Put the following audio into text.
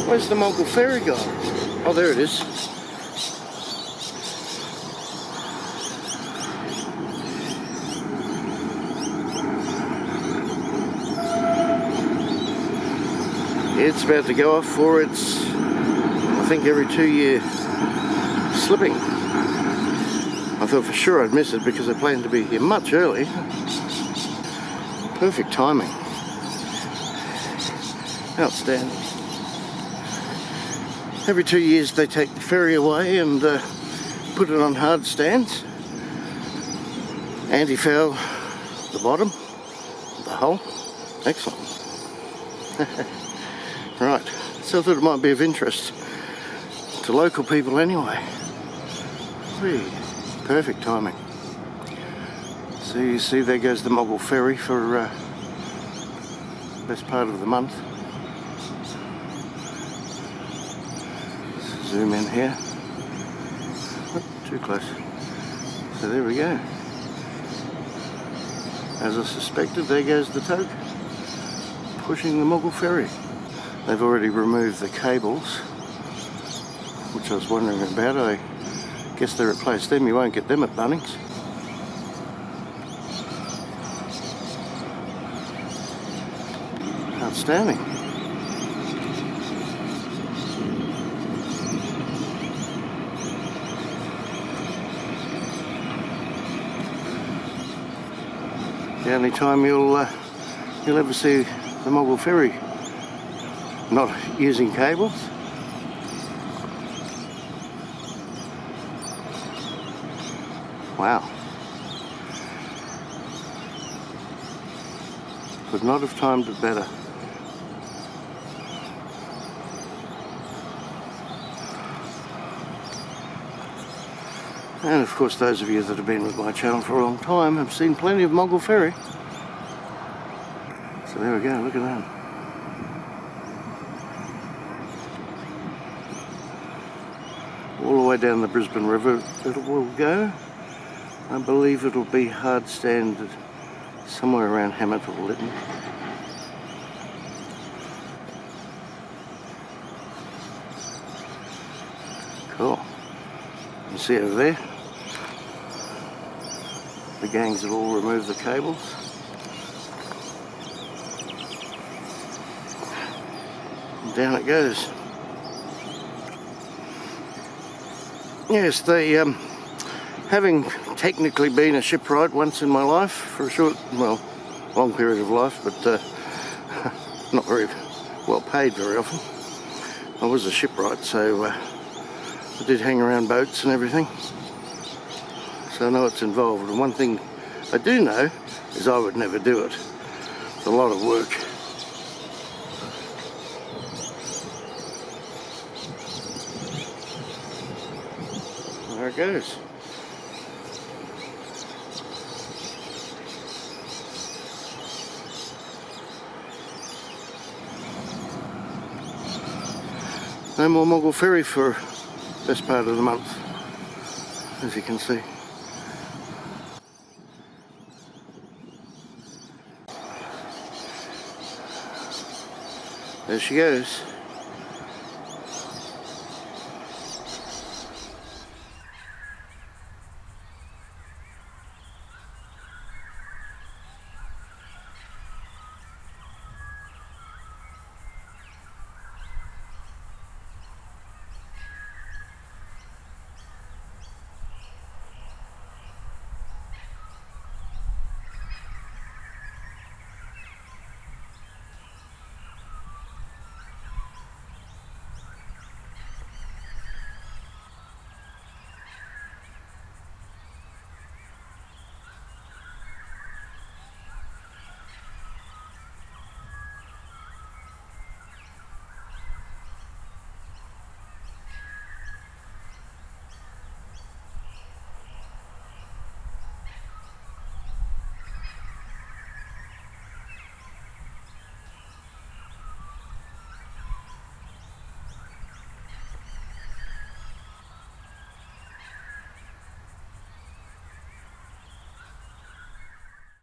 Where's the Moggill Ferry gone? Oh, there it is. It's about to go off for its, I think, every 2-year slipping. I thought for sure I'd miss it because I planned to be here much early. Perfect timing. Outstanding. Every 2 years they take the ferry away and put it on hard stands. Anti-foul the bottom, the hull. Excellent. Right, so I thought it might be of interest to local people anyway. Really perfect timing. So you see there goes the Moggill Ferry for best part of the month. Zoom in here. Oh, too close. So there we go. As I suspected, there goes the tug pushing the Moggill Ferry. They've already removed the cables, which I was wondering about. I guess they replaced them. You won't get them at Bunnings. Outstanding. The only time you'll ever see the Moggill Ferry not using cables. Wow. Could not have timed it better. And of course those of you that have been with my channel for a long time have seen plenty of Moggill Ferry. So there we go, look at that. All the way down the Brisbane River it will go. I believe it'll be hard stand somewhere around Hammett or Lytton. Cool. You can see over there the gangs have all removed the cables. And down it goes. Yes, they, having technically been a shipwright once in my life, for a short, well, long period of life, but not very well paid very often. I was a shipwright, so I did hang around boats and everything. So I know what's involved. And one thing I do know is I would never do it. It's a lot of work. There it goes. No more Moggill Ferry for best part of the month, as you can see. There she goes.